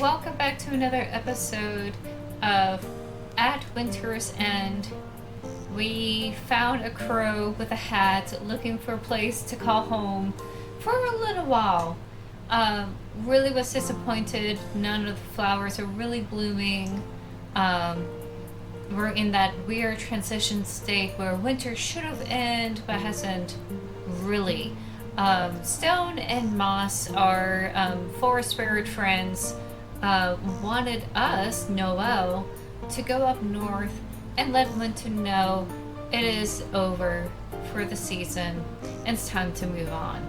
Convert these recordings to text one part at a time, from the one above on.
welcome back to another episode of At Winter's End. We found a crow with a hat looking for a place to call home for a little while. Really was disappointed. None of the flowers are really blooming. We're in that weird transition state where winter should have ended but hasn't really. Stone and Moss, our forest spirit friends, wanted us, Noel, to go up north and let Winter know it is over for the season and it's time to move on.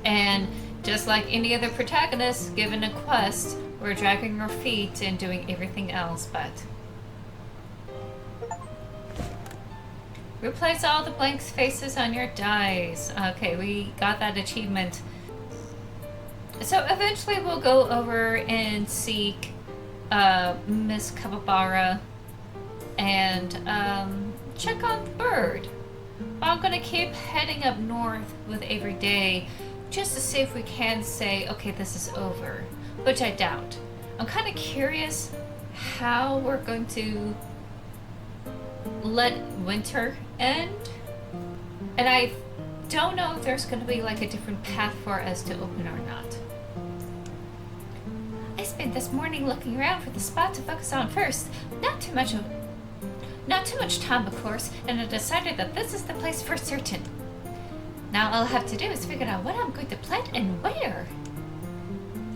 And just like any other protagonist given a quest, we're dragging our feet and doing everything else but. Replace all the blank spaces on your dice. Okay, we got that achievement. So eventually we'll go over and seek Miss Capybara and check on the bird. I'm gonna keep heading up north with every day just to see if we can say, okay, this is over, which I doubt. I'm kind of curious how we're going to let winter end, and I don't know if there's going to be like a different path for us to open or not. I spent this morning looking around for the spot to focus on first. Not too much time, of course, and I decided that this is the place for certain. Now all I'll have to do is figure out what I'm going to plant and where.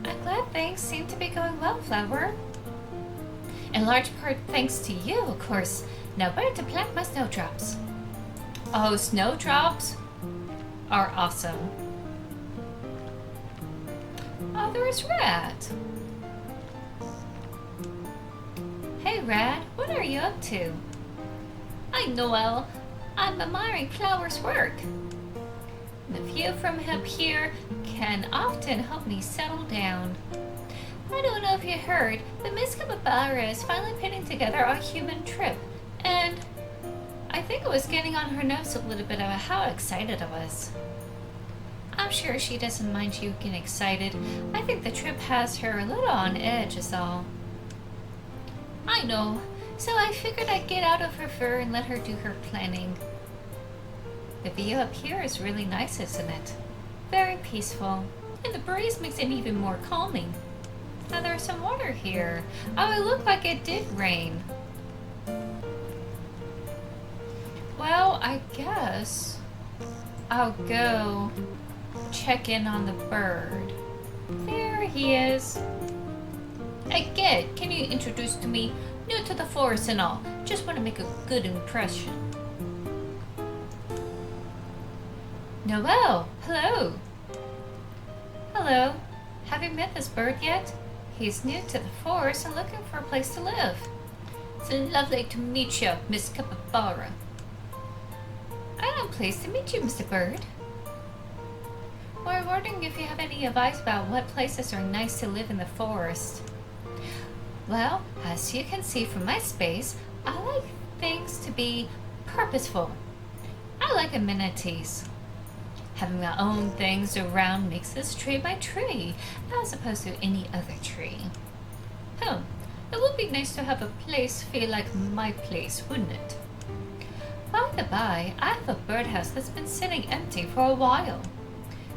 I'm glad things seem to be going well, Flower. In large part thanks to you, of course. Now where to plant my snowdrops? Oh, snowdrops are awesome. Oh, there's Rad. Hey Rad, what are you up to? Hi Noel, I'm admiring Flower's work. The view from up here can often help me settle down. I don't know if you heard, but Miss Capybara is finally putting together our human trip. And I think it was getting on her nerves a little bit about how excited I was. I'm sure she doesn't mind you getting excited. I think the trip has her a little on edge is all. I know, so I figured I'd get out of her fur and let her do her planning. The view up here is really nice, isn't it? Very peaceful, and the breeze makes it even more calming. Now there's some water here. Oh, it looked like it did rain. Well, I guess I'll go check in on the bird. There he is. Hey, Ged, can you introduce to me? New to the forest and all. Just want to make a good impression. Noel, hello. Hello. Have you met this bird yet? He's new to the forest and looking for a place to live. It's lovely to meet you, Miss Capybara. I'm pleased to meet you, Mr. Bird. We're wondering if you have any advice about what places are nice to live in the forest. Well, as you can see from my space, I like things to be purposeful. I like amenities. Having my own things around makes this tree my tree, as opposed to any other tree. It would be nice to have a place feel like my place, wouldn't it? By the by, I have a birdhouse that's been sitting empty for a while.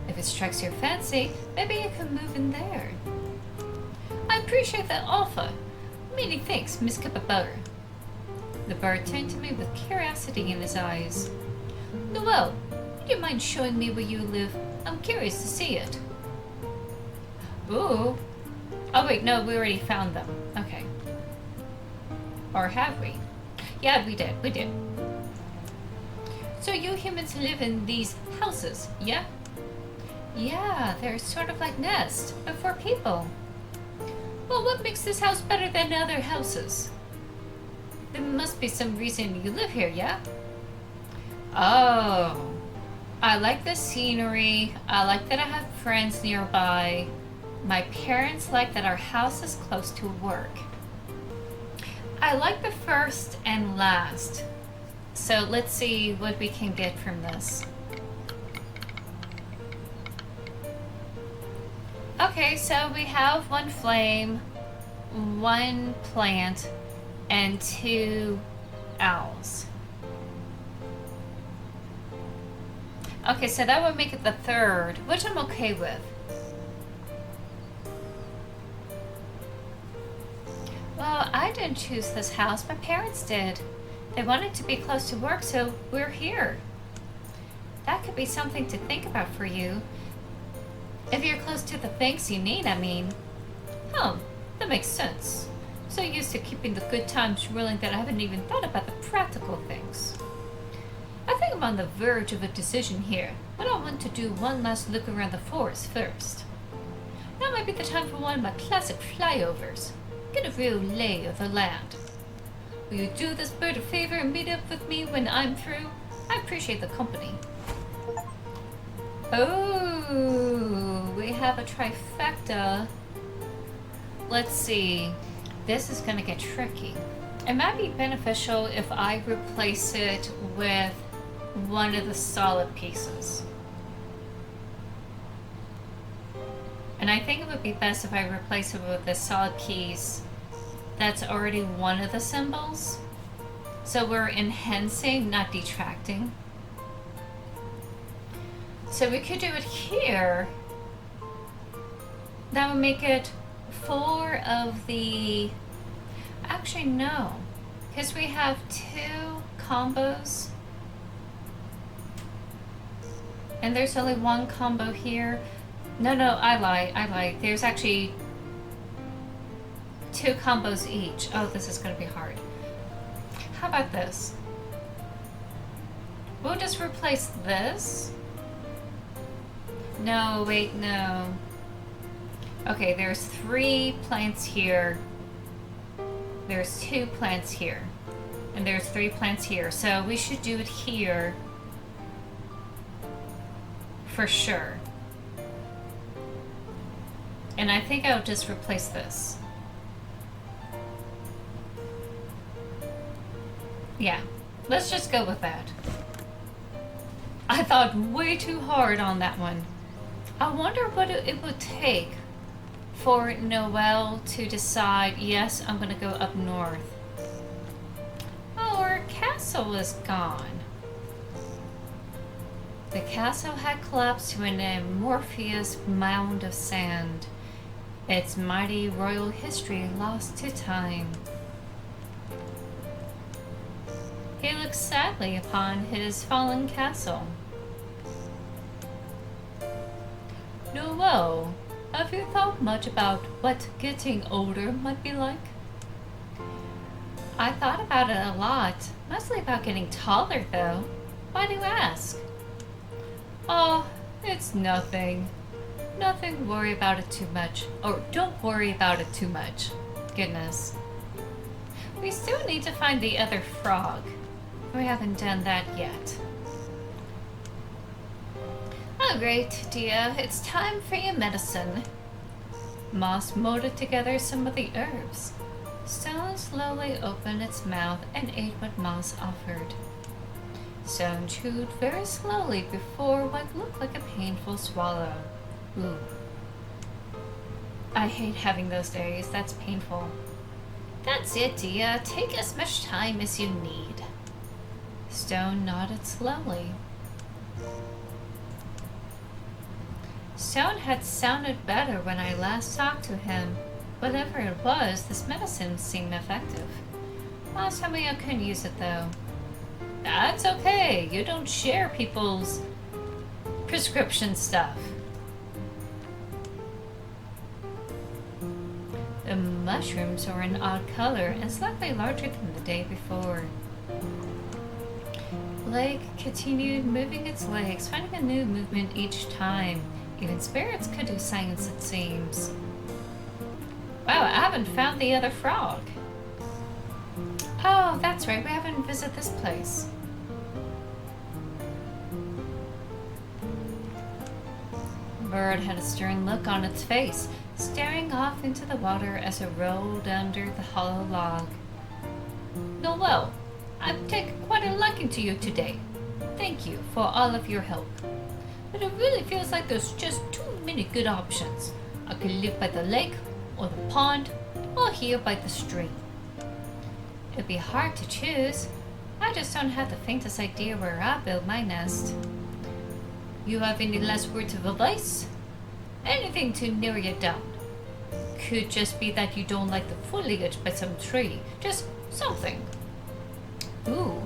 If it strikes your fancy, maybe you can move in there. I appreciate that offer. Many thanks, Miss Capybara. The bird turned to me with curiosity in his eyes. Noel, would you mind showing me where you live? I'm curious to see it. Ooh. Oh wait, no, we already found them. Okay. Or have we? Yeah, we did. So you humans live in these houses, yeah? Yeah, they're sort of like nests, but for people. Well, what makes this house better than other houses? There must be some reason you live here, yeah? Oh, I like the scenery. I like that I have friends nearby. My parents like that our house is close to work. I like the first and last. So let's see what we can get from this. Okay, so we have one flame, one plant, and two owls. Okay, so that would make it the third, which I'm okay with. Well, I didn't choose this house. My parents did. They wanted to be close to work, so we're here. That could be something to think about for you. If you're close to the things you need, I mean. Huh, that makes sense. So used to keeping the good times rolling that I haven't even thought about the practical things. I think I'm on the verge of a decision here, but I want to do one last look around the forest first. That might be the time for one of my classic flyovers. Get a real lay of the land. Will you do this bird a favor and meet up with me when I'm through? I appreciate the company. Oh, we have a trifecta. Let's see. This is gonna get tricky. It might be beneficial if I replace it with one of the solid pieces. And I think it would be best if I replace it with a solid piece that's already one of the symbols. So we're enhancing, not detracting. So we could do it here. That would make it 4 of the... Actually, no. Because we have 2 combos. And there's only 1 combo here. No, I lied. There's actually 2 combos each. Oh, this is going to be hard. How about this? We'll just replace this. No, wait, no. Okay, there's 3 plants here. There's 2 plants here. And there's 3 plants here. So we should do it here. For sure. And I think I'll just replace this. Yeah, let's just go with that. I thought way too hard on that one. I wonder what it would take for Noelle to decide, yes, I'm gonna go up north. Oh, our castle is gone. The castle had collapsed to an amorphous mound of sand, its mighty royal history lost to time. He looked sadly upon his fallen castle. Noelle, have you thought much about what getting older might be like? I thought about it a lot, mostly about getting taller though. Why do you ask? Oh, it's nothing. Nothing, worry about it too much. Or don't worry about it too much. Goodness. We still need to find the other frog. We haven't done that yet. Oh great, dear. It's time for your medicine. Moss molded together some of the herbs. Stone slowly opened its mouth and ate what Moss offered. Stone chewed very slowly before what looked like a painful swallow. Ooh. I hate having those days. That's painful. That's it, dear. Take as much time as you need. Stone nodded slowly. Stone had sounded better when I last talked to him. Whatever it was, this medicine seemed effective. Last time I couldn't use it though. That's okay. You don't share people's prescription stuff. The mushrooms are an odd color and slightly larger than the day before. Blake continued moving its legs, finding a new movement each time. Even spirits could do science, it seems. Wow, I haven't found the other frog. Oh, that's right, we haven't visited this place. Bird had a stern look on its face, staring off into the water as it rolled under the hollow log. Noelle, I've taken quite a liking to you today. Thank you for all of your help. But it really feels like there's just too many good options. I could live by the lake, or the pond, or here by the stream. It'd be hard to choose. I just don't have the faintest idea where I build my nest. You have any last words of advice? Anything to narrow it down. Could just be that you don't like the foliage by some tree. Just something. Ooh.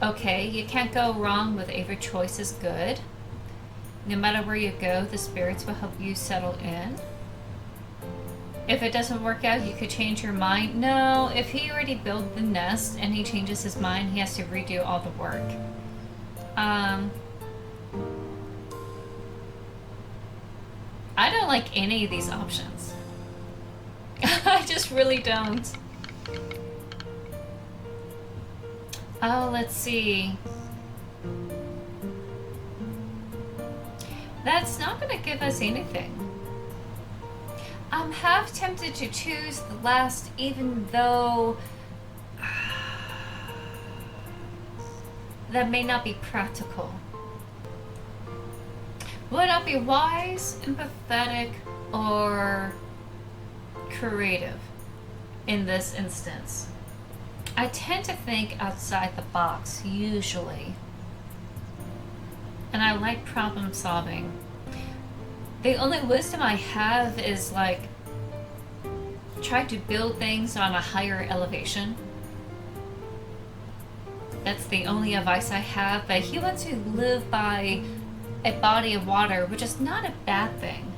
Okay, you can't go wrong with every choice is good. No matter where you go, the spirits will help you settle in. If it doesn't work out, you could change your mind. No, if he already built the nest and he changes his mind, he has to redo all the work. I don't like any of these options. I just really don't. Oh, let's see. That's not going to give us anything. I'm half tempted to choose the last, even though that may not be practical. Would I be wise, empathetic, or creative in this instance? I tend to think outside the box, usually. And I like problem solving. The only wisdom I have is like, try to build things on a higher elevation. That's the only advice I have, but he wants to live by a body of water, which is not a bad thing.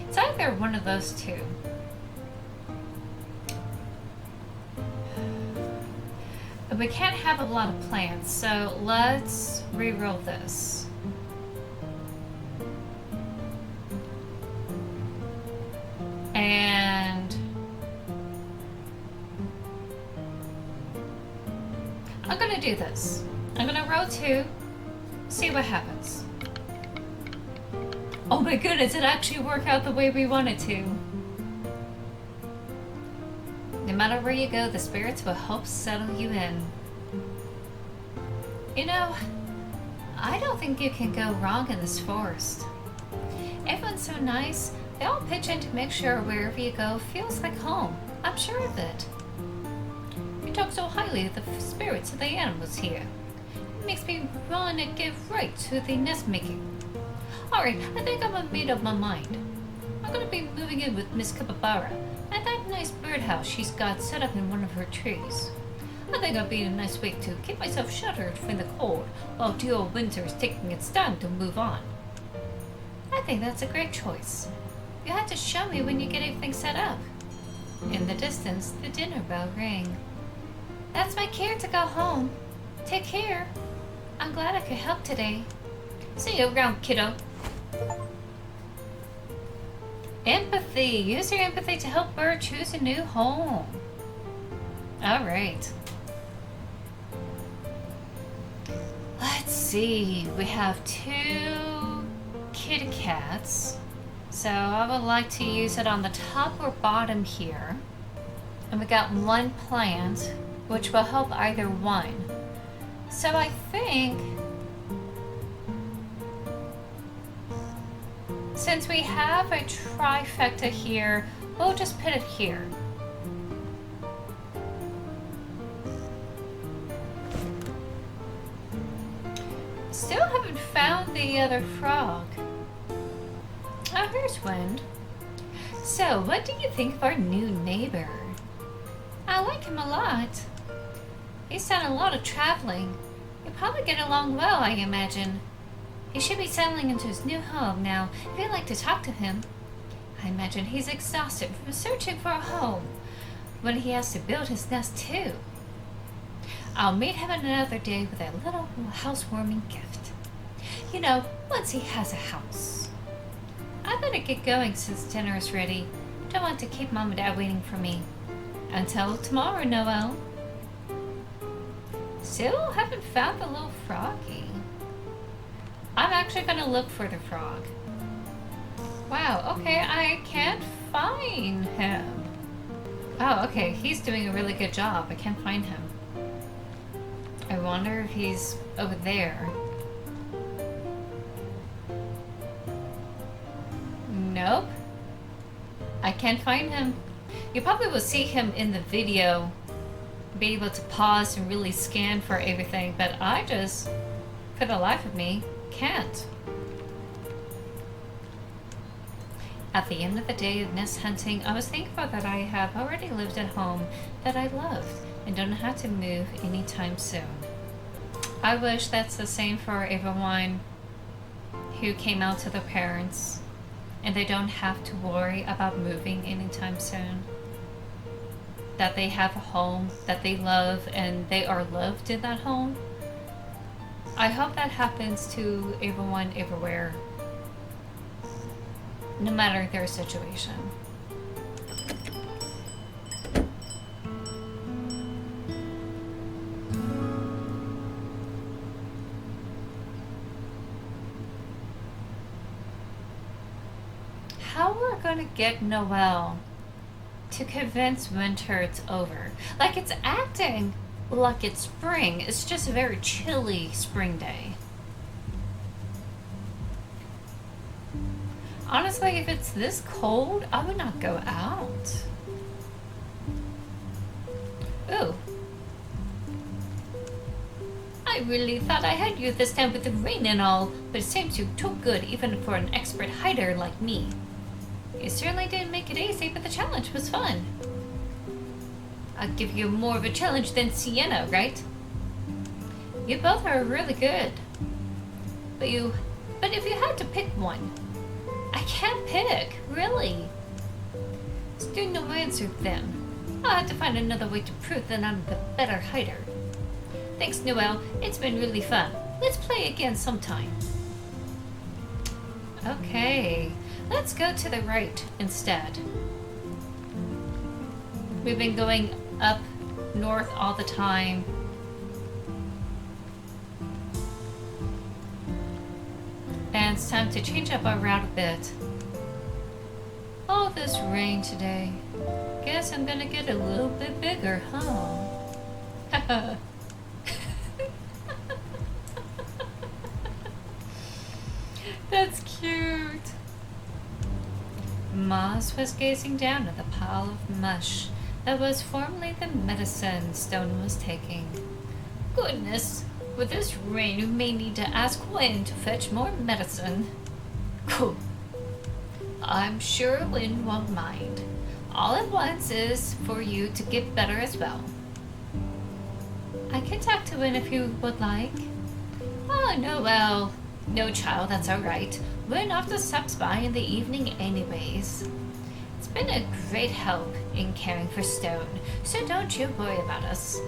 It's either one of those two. We can't have a lot of plants, so let's reroll this. And I'm gonna do this. I'm gonna roll 2, see what happens. Oh my goodness, it actually worked out the way we wanted to. No matter where you go, the spirits will help settle you in. You know, I don't think you can go wrong in this forest. Everyone's so nice. They all pitch in to make sure wherever you go feels like home. I'm sure of it. You talk so highly of the spirits of the animals here. It makes me want to give right to the nest making. Alright, I think I'm made up my mind. I'm gonna be moving in with Miss Capybara at that nice birdhouse she's got set up in one of her trees. I think it'll be a nice way to keep myself sheltered from the cold while dear old winter is taking its time to move on. I think that's a great choice. You have to show me when you get everything set up. In the distance, the dinner bell rang. That's my care to go home. Take care. I'm glad I could help today. See you around, kiddo. Empathy. Use your empathy to help Bird choose a new home. Alright. Let's see. We have 2 kitty cats. So I would like to use it on the top or bottom here. And we got 1 plant, which will help either one. So I think, since we have a trifecta here, we'll just put it here. Still haven't found the other frog. Oh, here's Wind. So, what do you think of our new neighbor? I like him a lot. He's done a lot of traveling. You'll probably get along well, I imagine. He should be settling into his new home now. If you'd like to talk to him, I imagine he's exhausted from searching for a home when he has to build his nest too. I'll meet him another day with a little housewarming gift. You know, once he has a house. I better get going since dinner is ready. Don't want to keep Mom and Dad waiting for me. Until tomorrow, Noel. Still haven't found the little froggy. I'm actually gonna look for the frog. Wow, okay, I can't find him. Oh, okay, he's doing a really good job. I can't find him. I wonder if he's over there. Nope. I can't find him. You probably will see him in the video, be able to pause and really scan for everything, but I just, for the life of me, can't. At the end of the day of nest hunting, I was thankful that I have already lived at home that I loved and don't have to move anytime soon. I wish that's the same for everyone who came out to their parents and they don't have to worry about moving anytime soon. That they have a home that they love and they are loved in that home. I hope that happens to everyone everywhere, no matter their situation. How we're gonna get Noelle to convince winter it's over? Like, it's acting like it's spring. It's just a very chilly spring day. Honestly, if it's this cold, I would not go out. Ooh. I really thought I had you this time with the rain and all, but it seems you took good even for an expert hider like me. You certainly didn't make it easy, but the challenge was fun. I'll give you more of a challenge than Sienna, right? You both are really good. But if you had to pick one, I can't pick, really. Still no answer then. I'll have to find another way to prove that I'm the better hider. Thanks, Noelle. It's been really fun. Let's play again sometime. Okay, let's go to the right instead. We've been going up north all the time. And it's time to change up our route a bit. Oh, this rain today. Guess I'm gonna get a little bit bigger, huh? That's cute. Moss was gazing down at the pile of mush that was formerly the medicine Stone was taking. Goodness, with this rain we may need to ask Wind to fetch more medicine. Cool. I'm sure Wind won't mind. All it wants is for you to get better as well. I can talk to Wind if you would like. Oh, no, well, no, child, that's all right. Wind often stops by in the evening anyways. It's been a great help in caring for Stone, so don't you worry about us.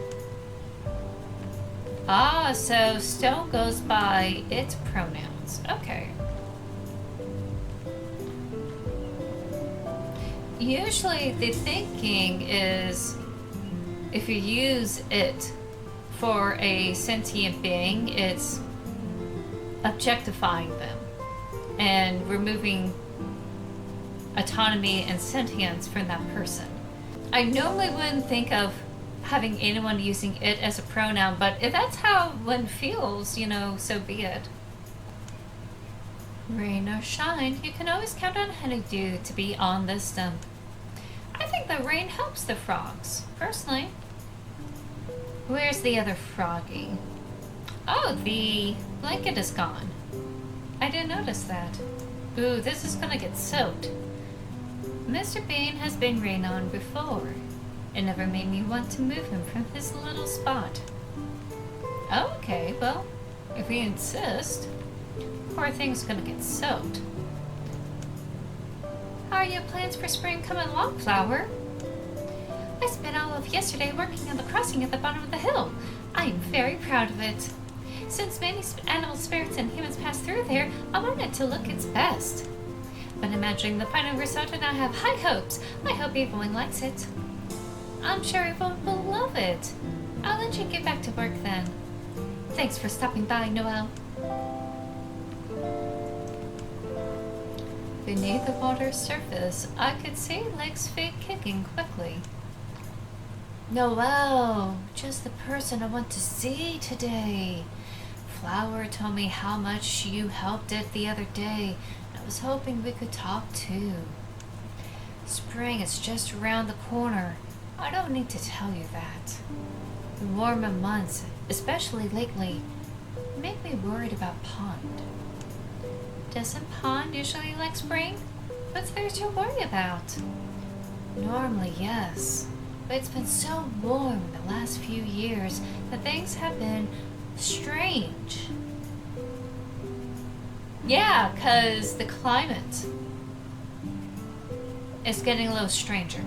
Ah, so Stone goes by its pronouns. Okay. Usually the thinking is if you use it for a sentient being, it's objectifying them and removing autonomy and sentience from that person. I normally wouldn't think of having anyone using it as a pronoun, but if that's how one feels, so be it. Rain or shine, you can always count on Honeydew to be on this stump. I think the rain helps the frogs, personally. Where's the other froggy? Oh, the blanket is gone. I didn't notice that. Ooh, this is gonna get soaked. Mr. Bean has been rained on before. It never made me want to move him from his little spot. Oh, okay, well, if you insist. Poor thing's gonna get soaked. How are your plans for spring coming along, Flower? I spent all of yesterday working on the crossing at the bottom of the hill. I am very proud of it. Since many animal spirits and humans pass through there, I want it to look its best. But imagining the final result, and I have high hopes. I hope everyone likes it. I'm sure everyone will love it. I'll let you get back to work then. Thanks for stopping by, Noelle. Beneath the water's surface, I could see Lake's feet kicking quickly. Noelle, just the person I want to see today. Flower told me how much you helped it the other day. Now I was hoping we could talk too. Spring is just around the corner. I don't need to tell you that. The warmer months, especially lately, make me worried about Pond. Doesn't Pond usually like spring? What's there to worry about? Normally, yes. But it's been so warm the last few years that things have been strange. Yeah, 'cause the climate is getting a little stranger.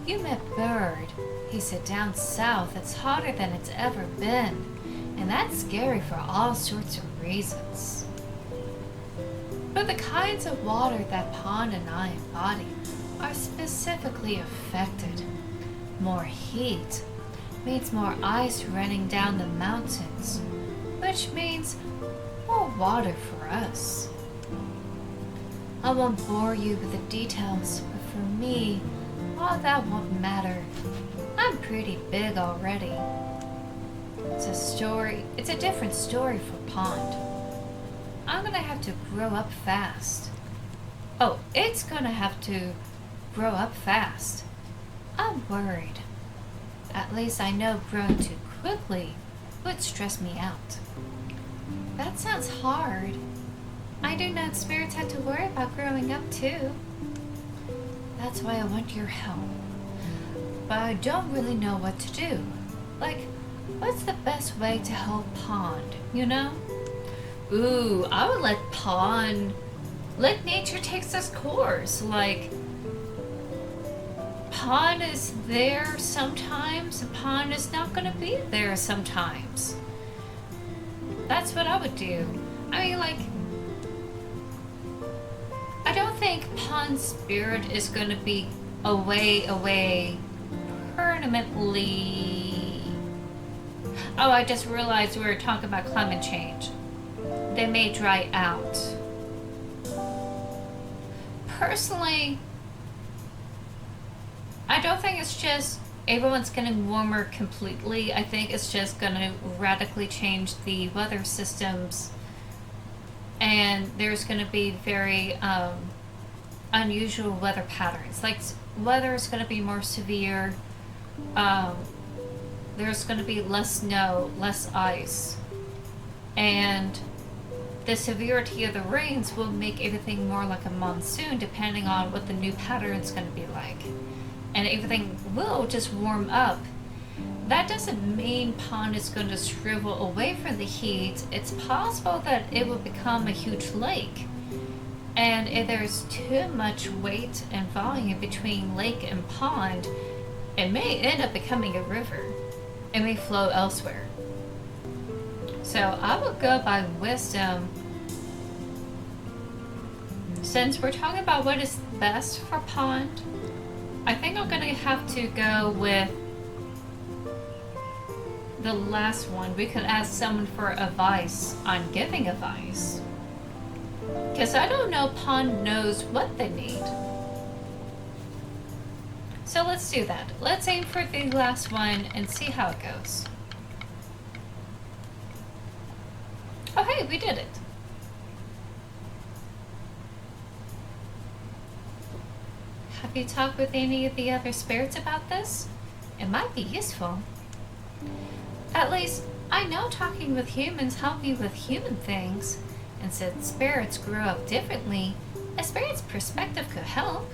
You met Bird. He said down south it's hotter than it's ever been, and that's scary for all sorts of reasons. But the kinds of water that Pond and I embody are specifically affected. More heat means more ice running down the mountains, which means more water for us. I won't bore you with the details, but for me, all that won't matter. I'm pretty big already. It's a different story for Pond. I'm gonna have to grow up fast. Oh, it's gonna have to grow up fast. I'm worried. At least I know growing too quickly would stress me out. That sounds hard. I do know spirits have to worry about growing up too. That's why I want your help. But I don't really know what to do. Like, what's the best way to help Pond, you know? Ooh, I would let nature take its course. Like, Pond is there sometimes, and Pond is not gonna be there sometimes. That's what I would do. I mean, like, I don't think Pond's spirit is gonna be away permanently. Oh, I just realized we were talking about climate change. They may dry out. Personally, I don't think it's just everyone's getting warmer completely. I think it's just going to radically change the weather systems, and there's going to be very unusual weather patterns. Like, weather is going to be more severe. There's going to be less snow, less ice, and the severity of the rains will make everything more like a monsoon, depending on what the new pattern is going to be like. And everything will just warm up. That doesn't mean Pond is going to shrivel away from the heat. It's possible that it will become a huge lake. And if there's too much weight and volume between lake and pond, it may end up becoming a river. It may flow elsewhere. So I will go by wisdom. Since we're talking about what is best for Pond, I think I'm going to have to go with the last one. We could ask someone for advice on giving advice. Because I don't know Pond knows what they need. So let's do that. Let's aim for the last one and see how it goes. Oh hey, we did it. Have you talked with any of the other spirits about this? It might be useful. At least, I know talking with humans help me with human things, and since spirits grow up differently, a spirit's perspective could help.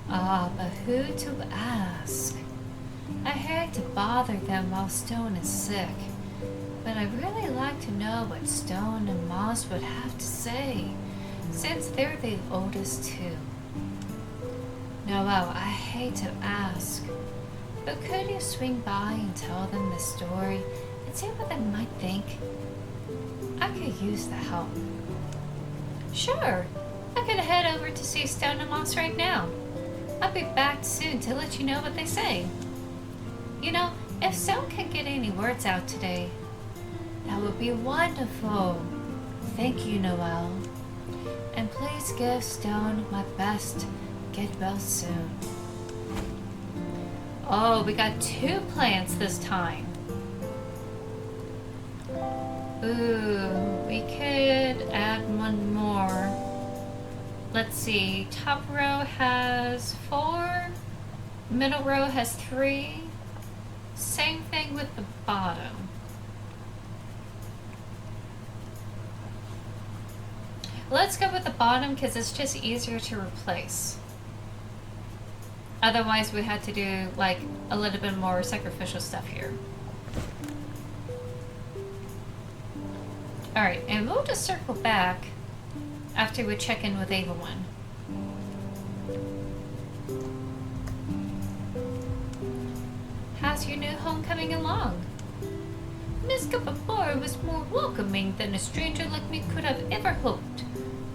But who to ask? I hate to bother them while Stone is sick, but I'd really like to know what Stone and Moss would have to say, since they're the oldest too. Noel, I hate to ask, but could you swing by and tell them the story and see what they might think? I could use the help. Sure, I could head over to see Stone and Moss right now. I'll be back soon to let you know what they say. You know, if Stone can get any words out today, that would be wonderful. Thank you, Noel. And please give Stone my best. Get well soon. Oh, we got 2 plants this time. Ooh, we could add one more. Let's see, top row has 4, middle row has 3. Same thing with the bottom. Let's go with the bottom because it's just easier to replace. Otherwise we had to do like a little bit more sacrificial stuff here. Alright, and we'll just circle back after we check in with Ava 1. How's your new home coming along? Miss Kapapora was more welcoming than a stranger like me could have ever hoped.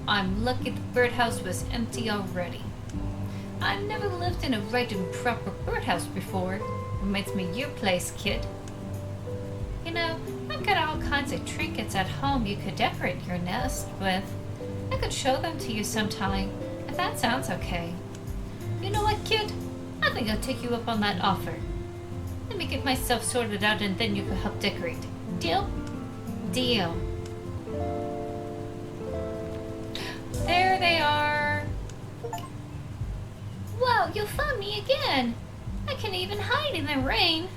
I'm lucky the birdhouse was empty already. I've never lived in a right and proper birdhouse before. Reminds me of your place, kid. You know, I've got all kinds of trinkets at home you could decorate your nest with. I could show them to you sometime, if that sounds okay. You know what, kid? I think I'll take you up on that offer. Let me get myself sorted out and then you can help decorate. Deal? Deal. There they are. Whoa, you found me again. I can even hide in the rain.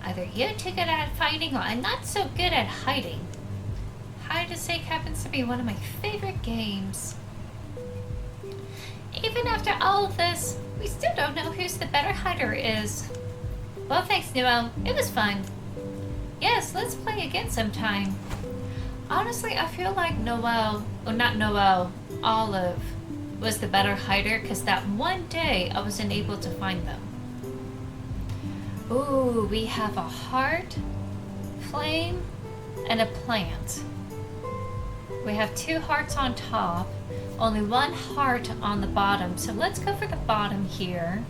Either you're too good at fighting or I'm not so good at hiding. Hide and seek happens to be one of my favorite games. Even after all of this, we still don't know who's the better hider is. Well, thanks, Noel. It was fun. Yes, let's play again sometime. Honestly, I feel like Olive was the better hider because that one day I wasn't able to find them. Ooh, we have a heart, flame, and a plant. We have 2 hearts on top, only 1 heart on the bottom. So let's go for the bottom here.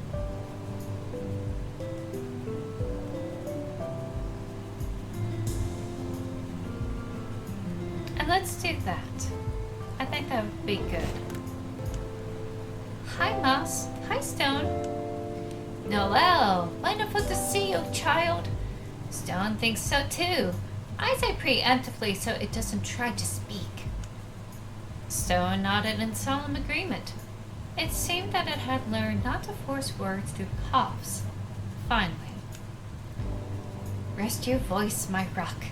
And let's do that. I think that would be good. Hi, Moss. Hi, Stone. Noel, wonderful to see you, child. Stone thinks so too. I say preemptively so it doesn't try to speak. Stone nodded in solemn agreement. It seemed that it had learned not to force words through coughs. Finally. Rest your voice, my rock.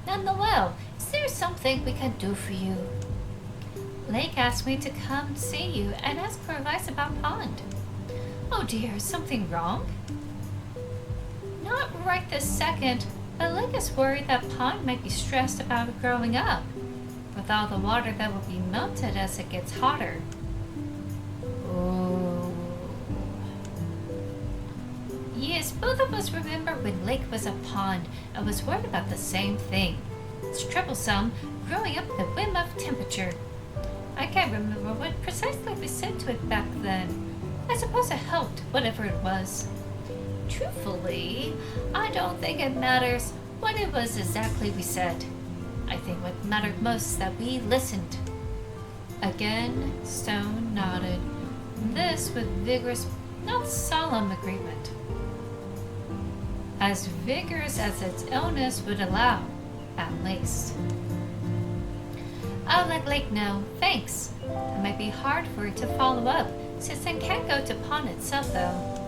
Now, Noel, is there something we can do for you? Lake asked me to come see you and ask for advice about Pond. Oh dear, is something wrong? Not right this second, but Lake is worried that Pond might be stressed about growing up, with all the water that will be melted as it gets hotter. Oh. Yes, both of us remember when Lake was a pond and was worried about the same thing. It's troublesome, growing up at the whim of temperature. I can't remember what precisely we said to it back then. I suppose it helped, whatever it was. Truthfully, I don't think it matters what it was exactly we said. I think what mattered most is that we listened. Again, Stone nodded, this with vigorous, not solemn agreement. As vigorous as its illness would allow, at least. I'll let Lake know, thanks. It might be hard for it to follow up, since it can't go to pond itself though.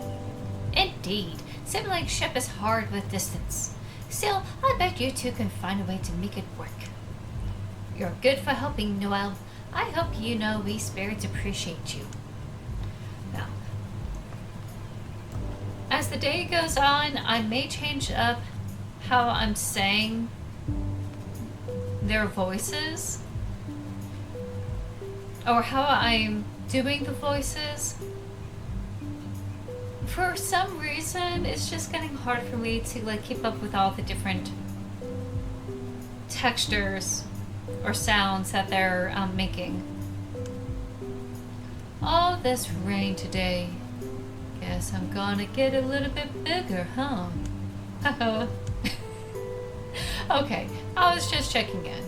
Indeed, simulating ship is hard with distance. Still, I bet you two can find a way to make it work. You're good for helping, Noel. I hope you know we spirits appreciate you. Now, as the day goes on, I may change up how I'm saying their voices, or how I'm doing the voices. For some reason, it's just getting hard for me to keep up with all the different textures or sounds that they're making. All this rain today. Guess I'm gonna get a little bit bigger, huh? Okay, I was just checking in.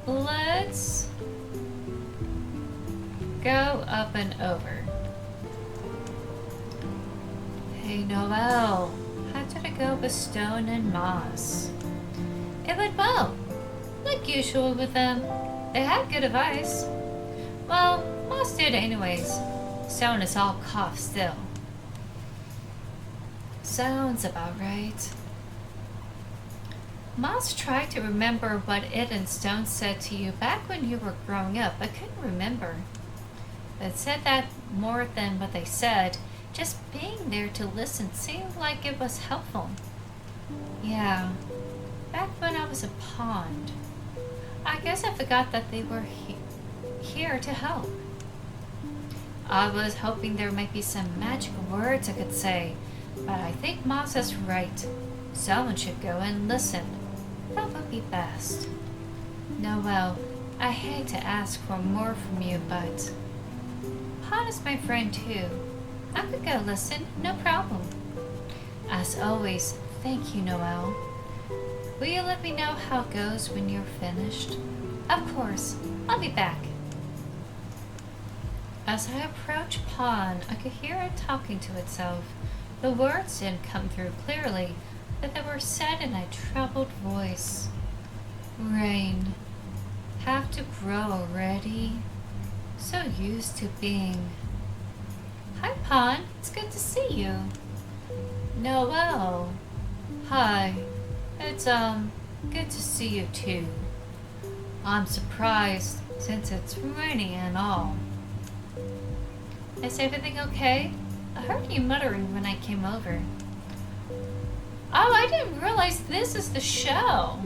Let's go up and over. Hey Noel, how did it go with Stone and Moss? It went well. Like usual with them, they had good advice. Well, most did anyways. Stone is all cough still. Sounds about right. Moss tried to remember what it and Stone said to you back when you were growing up, but couldn't remember. It said that more than what they said. Just being there to listen seemed like it was helpful. Yeah, back when I was a pond. I guess I forgot that they were here to help. I was hoping there might be some magical words I could say, but I think Moss is right. Someone should go and listen. That would be best. No, well, I hate to ask for more from you, but Pond is my friend too. I could go listen, no problem. As always, thank you, Noelle. Will you let me know how it goes when you're finished? Of course, I'll be back. As I approached Pond, I could hear it talking to itself. The words didn't come through clearly, but they were said in a troubled voice. Rain. Have to grow already? So used to being. Hi, Pond. It's good to see you. Noelle. Hi. It's, good to see you too. I'm surprised since it's raining and all. Is everything okay? I heard you muttering when I came over. Oh, I didn't realize this is the shell.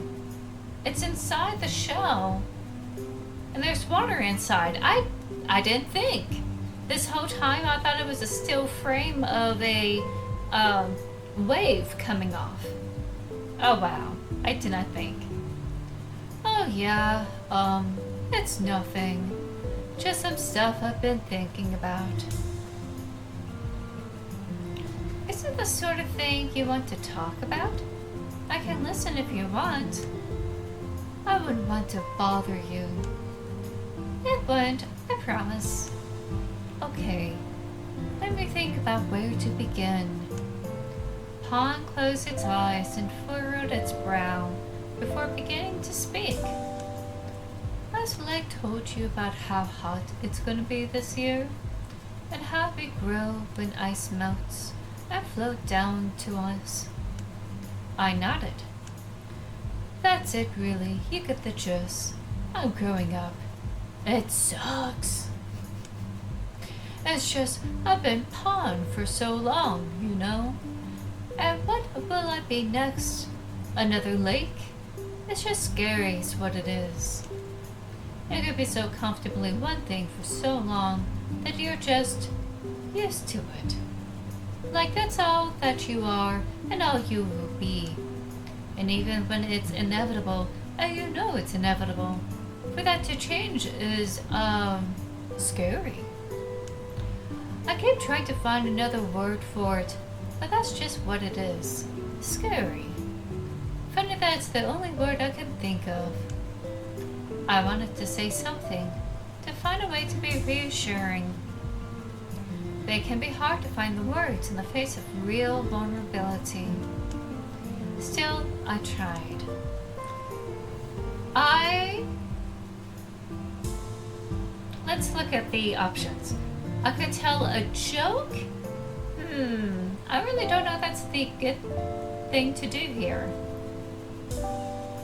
It's inside the shell. And there's water inside. I didn't think. This whole time I thought it was a still frame of a wave coming off. Oh wow, I did not think. Oh yeah, it's nothing. Just some stuff I've been thinking about. Is it the sort of thing you want to talk about? I can listen if you want. I wouldn't want to bother you. It wouldn't, I promise. Okay, let me think about where to begin. Pond closed its eyes and furrowed its brow before beginning to speak. Has Leg told you about how hot it's going to be this year? And how we grow when ice melts and float down to us? I nodded. That's it really, you get the gist. I'm growing up. It sucks. It's just I've been Pond for so long, you know. And what will I be next? Another lake? It's just scary is what it is. You could be so comfortably one thing for so long that you're just used to it. Like that's all that you are and all you will be. And even when it's inevitable, and you know it's inevitable, for that to change is, scary. I keep trying to find another word for it, but that's just what it is. Scary. Funny that it's the only word I can think of. I wanted to say something, to find a way to be reassuring. But it can be hard to find the words in the face of real vulnerability. Still, I tried. Let's look at the options. I could tell a joke? I really don't know if that's the good thing to do here.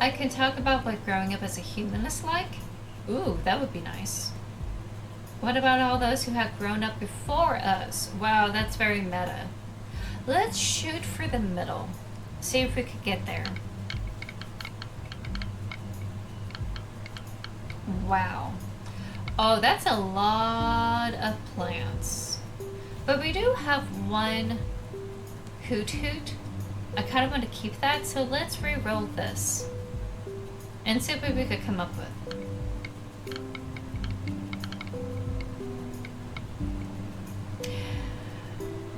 I can talk about what growing up as a human is like. Ooh, that would be nice. What about all those who have grown up before us? Wow, that's very meta. Let's shoot for the middle. See if we could get there. Wow. Oh, that's a lot of plants. But we do have one hoot hoot. I kind of want to keep that, so let's re-roll this. And see what we could come up with.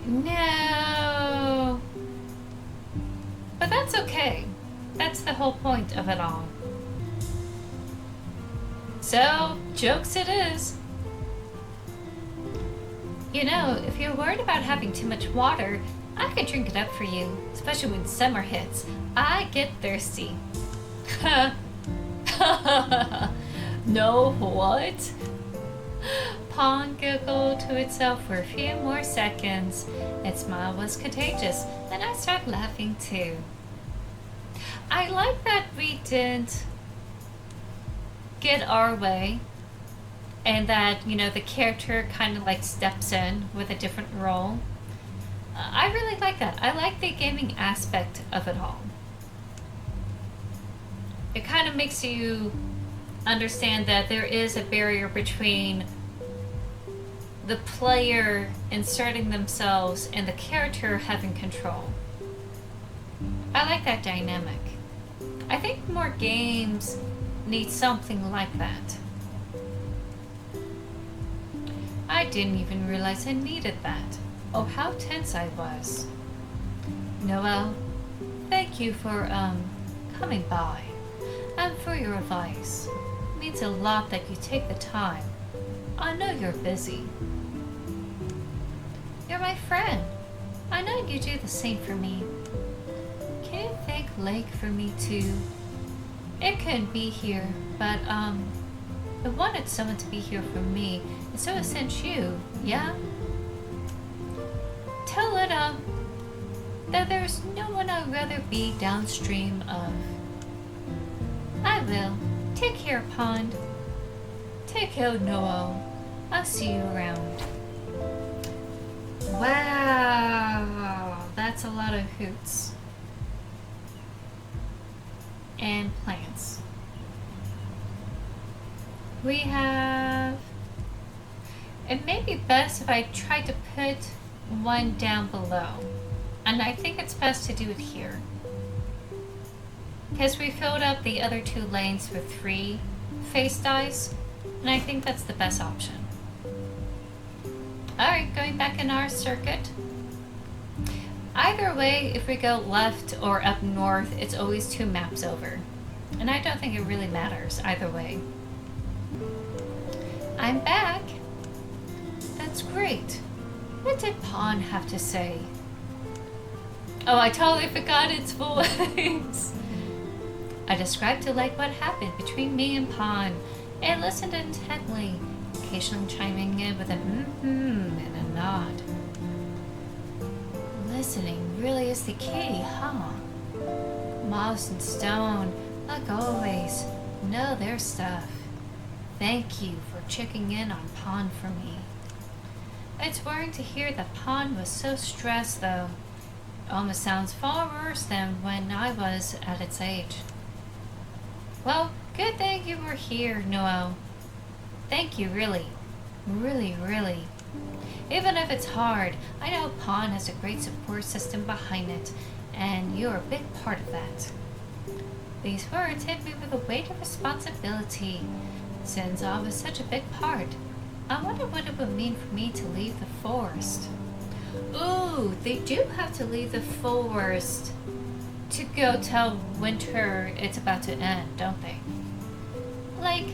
No. But that's okay. That's the whole point of it all. So, jokes it is. You know, if you're worried about having too much water, I could drink it up for you, especially when summer hits. I get thirsty. No, what? Pawn giggled to itself for a few more seconds. Its smile was contagious, and I started laughing too. I like that we didn't get our way, and that, the character kind of like steps in with a different role. I really like that. I like the gaming aspect of it all. It kind of makes you understand that there is a barrier between the player inserting themselves and the character having control. I like that dynamic. I think more games need something like that. I didn't even realize I needed that. Oh, how tense I was. Noel, thank you for, coming by. And for your advice. It means a lot that you take the time. I know you're busy. You're my friend. I know you do the same for me. Can you thank Lake for me too? It couldn't be here, but, I wanted someone to be here for me, and so I sent you, yeah? Tell it, that there's no one I'd rather be downstream of. I will. Take care, Pond. Take care, Noel. I'll see you around. Wow, that's a lot of hoots. And plants. We have... It may be best if I try to put one down below. And I think it's best to do it here. Because we filled up the other 2 lanes with 3 face dyes. And I think that's the best option. Alright, going back in our circuit. Either way, if we go left or up north, it's always 2 maps over. And I don't think it really matters either way. I'm back. That's great. What did Pawn have to say? Oh, I totally forgot its voice. I described to Lake what happened between me and Pawn, and listened intently, occasionally chiming in with a mm-hmm and a nod. Listening really is the key, huh? Moss and Stone, like always, know their stuff. Thank you for checking in on Pawn for me. It's worrying to hear that Pawn was so stressed, though. It almost sounds far worse than when I was at its age. Well, good thing you were here, Noel. Thank you, really. Really, really. Even if it's hard, I know Pawn has a great support system behind it, and you're a big part of that. These words hit me with a weight of responsibility, since I was such a big part. I wonder what it would mean for me to leave the forest. Ooh, they do have to leave the forest to go tell Winter it's about to end, don't they? Like,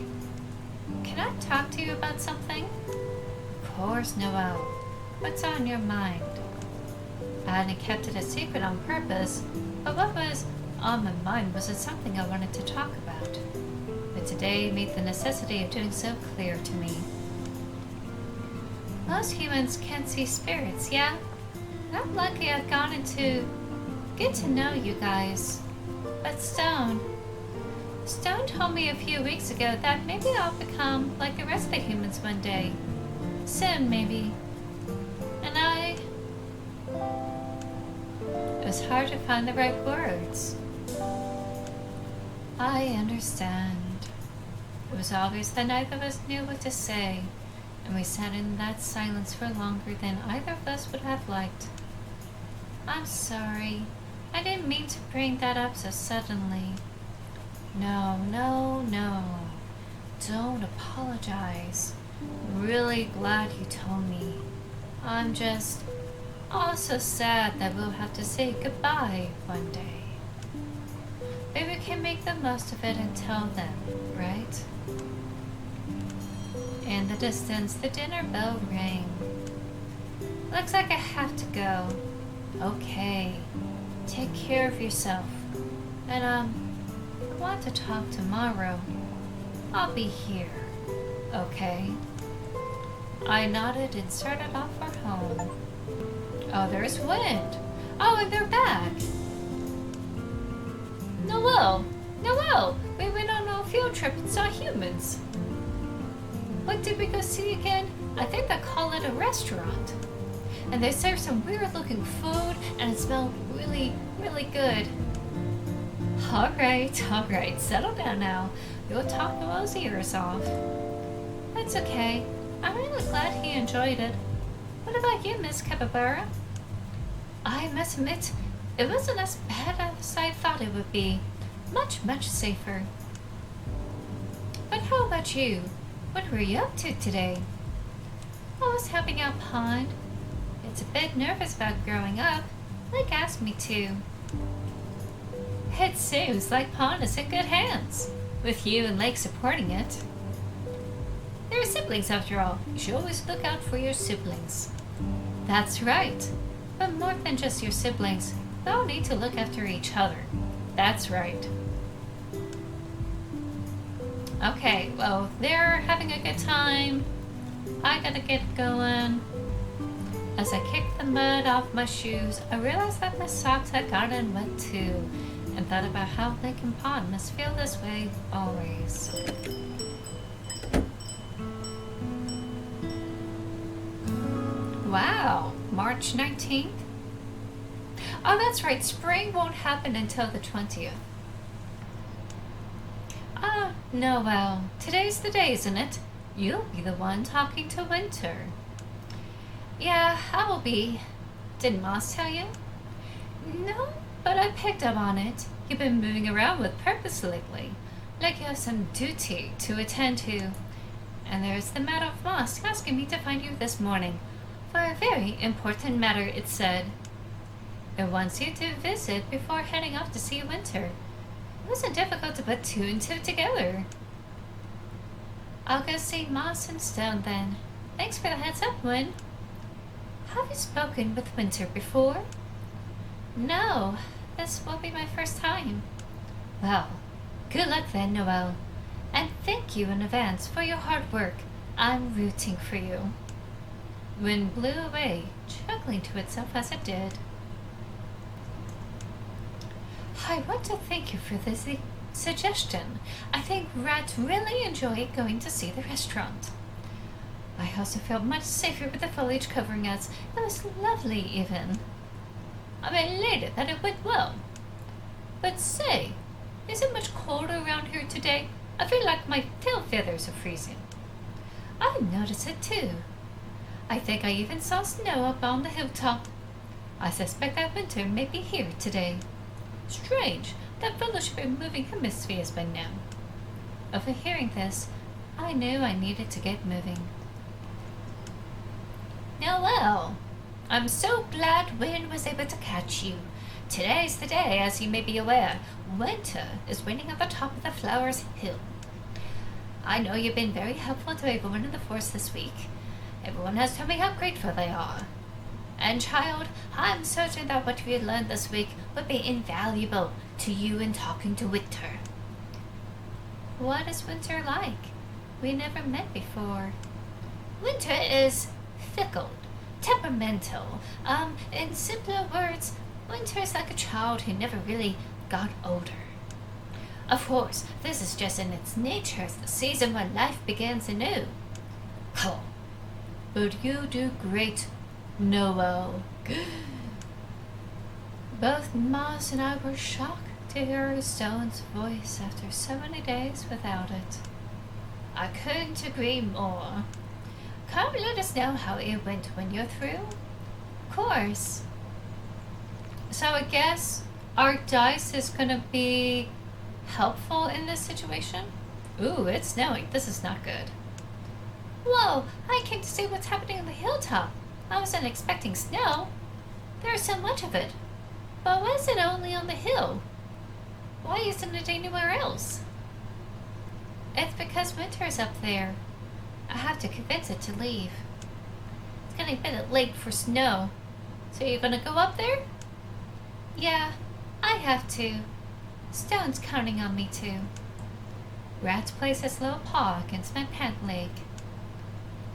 can I talk to you about something? Of course, Noel. What's on your mind? I hadn't kept it a secret on purpose, but what was on my mind wasn't something I wanted to talk about. But today made the necessity of doing so clear to me. Most humans can't see spirits, yeah? And I'm lucky I've gotten to get to know you guys. But Stone told me a few weeks ago that maybe I'll become like the rest of the humans one day. Soon, maybe. And it was hard to find the right words. I understand. It was obvious that neither of us knew what to say, and we sat in that silence for longer than either of us would have liked. I'm sorry. I didn't mean to bring that up so suddenly. No. Don't apologize. I'm really glad you told me. I'm just also sad that we'll have to say goodbye one day. Maybe we can make the most of it until then, right? In the distance, the dinner bell rang. Looks like I have to go. Okay. Take care of yourself. And, want to talk tomorrow, I'll be here, okay? I nodded and started off for home. Oh, there's wind. Oh, and they're back. Noelle! Noelle! We went on a field trip and saw humans. What did we go see again? I think they call it a restaurant. And they served some weird looking food and it smelled really, really good. Alright, settle down now. You'll talk Noelle's ears off. That's okay. I'm really glad he enjoyed it. What about you, Miss Capybara? I must admit, it wasn't as bad as I thought it would be. Much, much safer. But how about you? What were you up to today? I was helping out Pond. It's a bit nervous about growing up. Lake asked me to. It seems like Pond is in good hands, with you and Lake supporting it. They're siblings after all. You should always look out for your siblings. That's right. But more than just your siblings, they all need to look after each other. That's right. Okay, well, they're having a good time. I gotta get going. As I kicked the mud off my shoes, I realized that my socks had gotten wet too, and thought about how Lake and Pond must feel this way always. Wow, March 19th? Oh, that's right, spring won't happen until the 20th. Ah, Noelle, today's the day, isn't it? You'll be the one talking to Winter. Yeah, I will be. Did Moss tell you? No, but I picked up on it. You've been moving around with purpose lately, like you have some duty to attend to. And there's the matter of Moss asking me to find you this morning. For a very important matter, it said. It wants you to visit before heading off to see Winter. It wasn't difficult to put two and two together. I'll go see Moss and Stone then. Thanks for the heads up, Win. Have you spoken with Winter before? No, this will be my first time. Well, good luck then, Noelle. And thank you in advance for your hard work. I'm rooting for you. Wind blew away, chuckling to itself as it did. I want to thank you for this suggestion. I think rats really enjoy going to see the restaurant. I also felt much safer with the foliage covering us. It was lovely even. I'm elated that it went well. But say, is it much colder around here today? I feel like my tail feathers are freezing. I noticed it too. I think I even saw snow up on the hilltop. I suspect that Winter may be here today. Strange, that fellow should be moving hemispheres by now. Overhearing this, I knew I needed to get moving. Noelle, I'm so glad Win was able to catch you. Today's the day, as you may be aware. Winter is waiting at the top of the Flowers Hill. I know you've been very helpful to everyone in the forest this week. Everyone has told me how grateful they are. And child, I'm certain that what we learned this week would be invaluable to you in talking to Winter. What is Winter like? We never met before. Winter is fickle, temperamental. In simpler words, Winter is like a child who never really got older. Of course, this is just in its nature as the season when life begins anew. Oh, but you do great, Noelle. Both Moss and I were shocked to hear Stone's voice after so many days without it. I couldn't agree more. Come let us know how it went when you're through. Of course. So I guess our dice is gonna be helpful in this situation? Ooh, it's snowing. This is not good. Whoa, I came to see what's happening on the hilltop. I wasn't expecting snow. There's so much of it. But why is it only on the hill? Why isn't it anywhere else? It's because Winter is up there. I have to convince it to leave. It's getting a bit late for snow. So you're gonna go up there? Yeah, I have to. Stone's counting on me too. Rat's placed his little paw against my pant leg.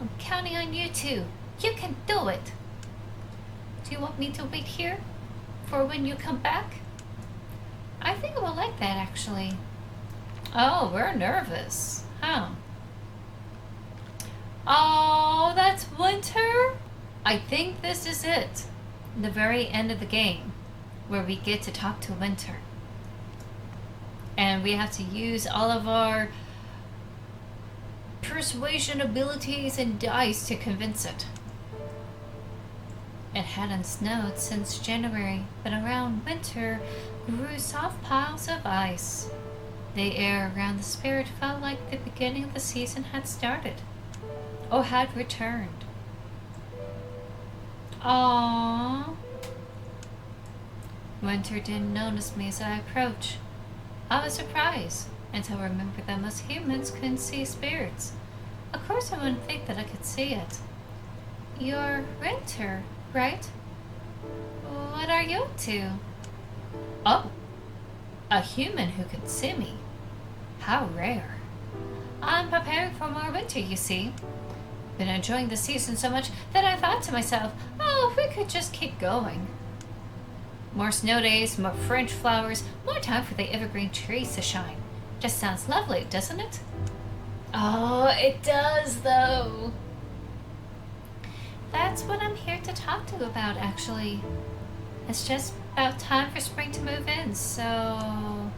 I'm counting on you too. You can do it. Do you want me to wait here for when you come back? I think I will like that, actually. Oh, we're nervous. Huh. Oh, that's Winter? I think this is it. The very end of the game, where we get to talk to Winter. And we have to use all of our persuasion abilities and dice to convince it. It hadn't snowed since January, but around winter grew soft piles of ice. The air around the spirit felt like the beginning of the season had started, or had returned. Aww. Winter didn't notice me as I approached. I was surprised until I remembered that most humans couldn't see spirits. Of course I wouldn't think that I could see it. You're Winter, right? What are you up to? Oh, a human who could see me. How rare. I'm preparing for more winter, you see. Been enjoying the season so much that I thought to myself, oh, if we could just keep going. More snow days, more French flowers, more time for the evergreen trees to shine. Just sounds lovely, doesn't it? Oh, it does, though. That's what I'm here to talk to you about, actually. It's just about time for spring to move in, so...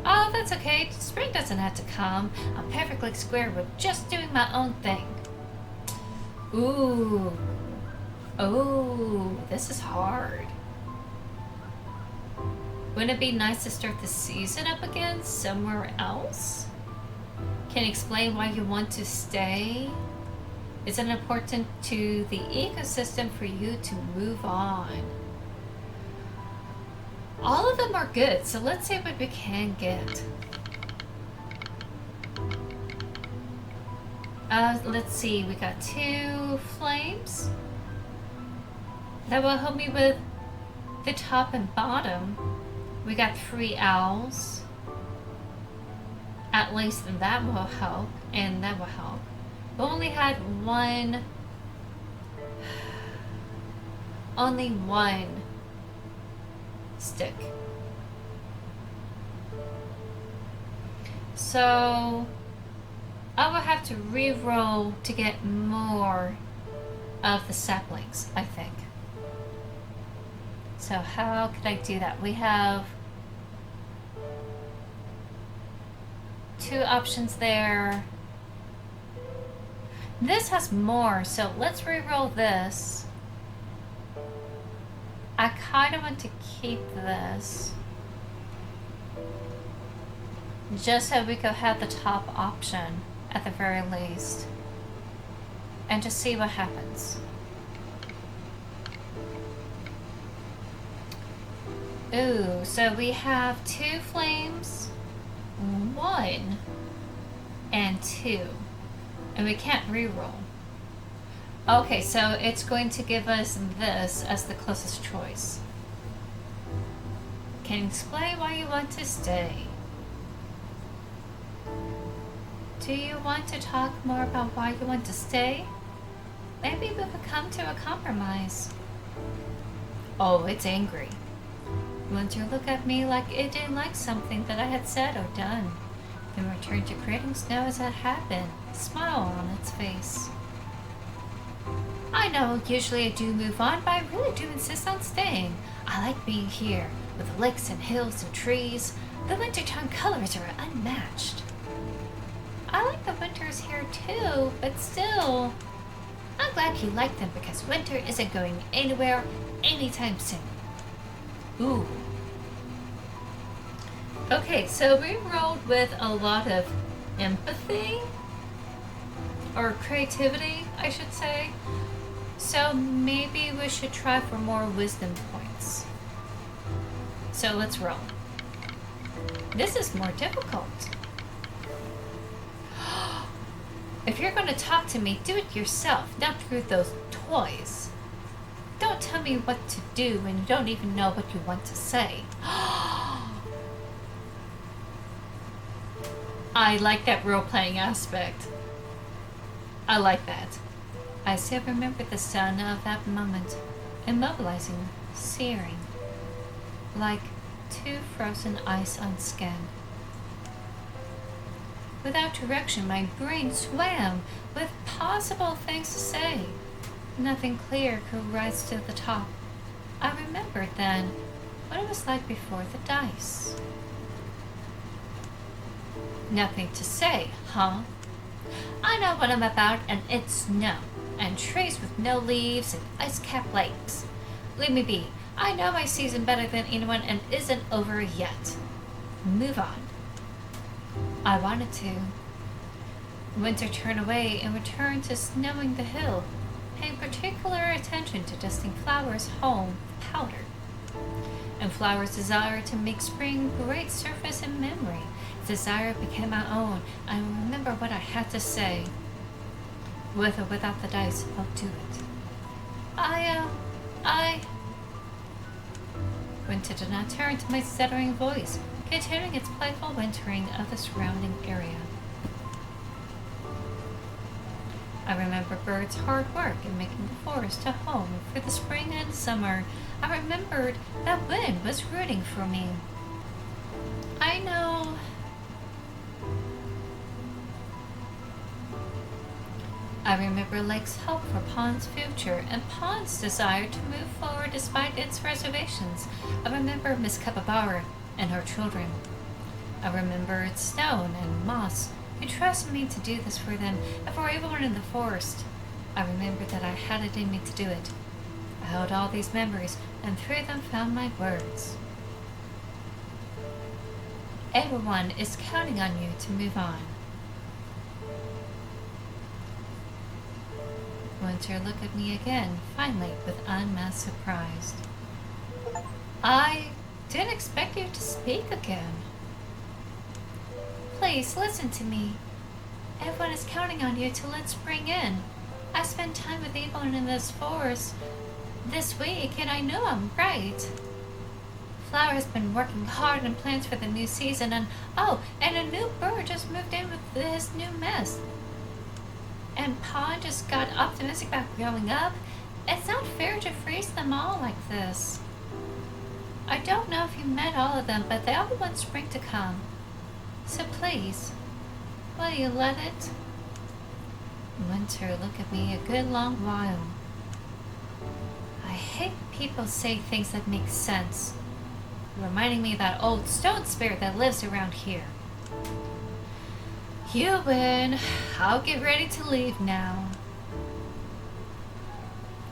Oh, that's okay. Spring doesn't have to come. I'm perfectly square with just doing my own thing. Ooh. Oh, this is hard. Wouldn't it be nice to start the season up again somewhere else? Can you explain why you want to stay? Is it important to the ecosystem for you to move on? All of them are good, so let's see what we can get. Let's see, we got 2 flames. That will help me with the top and bottom. We got 3 owls. At least that will help, and that will help. We only had only one stick. So I will have to re-roll to get more of the saplings, I think. So how could I do that? We have 2 options there. This has more, so let's re-roll this. I kind of want to keep this, just so we could have the top option at the very least, and just see what happens. Ooh, so we have 2 flames, 1 and 2, and we can't re-roll. Okay, so it's going to give us this as the closest choice. Can you explain why you want to stay? Do you want to talk more about why you want to stay? Maybe we could come to a compromise. Oh, it's angry. Winter looked at me like it didn't like something that I had said or done, then returned to creating snow as it had been, a smile on its face. I know, usually I do move on, but I really do insist on staying. I like being here, with lakes and hills and trees. The wintertime colors are unmatched. I like the winters here too, but still, I'm glad you like them because winter isn't going anywhere anytime soon. Ooh. Okay, so we rolled with a lot of empathy, or creativity, I should say. So maybe we should try for more wisdom points. So let's roll. This is more difficult. If you're going to talk to me, do it yourself, not through those toys. Don't tell me what to do when you don't even know what you want to say. I like that role-playing aspect. I like that. I still remember the sun of that moment, immobilizing, searing, like two frozen ice on skin. Without direction, my brain swam with possible things to say. Nothing clear could rise to the top. I remembered then what it was like before the dice. Nothing to say, huh? I know what I'm about, and it's snow, and trees with no leaves, and ice-capped lakes. Leave me be. I know my season better than anyone, and isn't over yet. Move on. I wanted to. Winter turned away and returned to snowing the hill, paying particular attention to dusting flowers home powder. And flowers' desire to make spring great surface in memory. Desire became my own. I remember what I had to say. With or without the dice, I'll do it. Winter did not turn to my stuttering voice, continuing its playful wintering of the surrounding area. I remember birds' hard work in making the forest a home for the spring and summer. I remembered that wind was rooting for me. I know. I remember Lake's hope for Pond's future and Pond's desire to move forward despite its reservations. I remember Miss Capybara and her children. I remembered Stone and Moss, who trusted me to do this for them and for everyone in the forest. I remembered that I had it in me to do it. I held all these memories, and through them found my words. Everyone is counting on you to move on. Winter looked at me again, finally, with unmasked surprise. I didn't expect you to speak again. Please, listen to me. Everyone is counting on you to let spring in. I spent time with everyone in this forest this week, and I know I'm right. Flower has been working hard on plans for the new season, and a new bird just moved in with his new nest. And Pond just got optimistic about growing up. It's not fair to freeze them all like this. I don't know if you met all of them, but they all want spring to come. So please, will you let it? Winter looked at me a good long while. I hate people say things that make sense, reminding me of that old stone spirit that lives around here. You win. I'll get ready to leave now.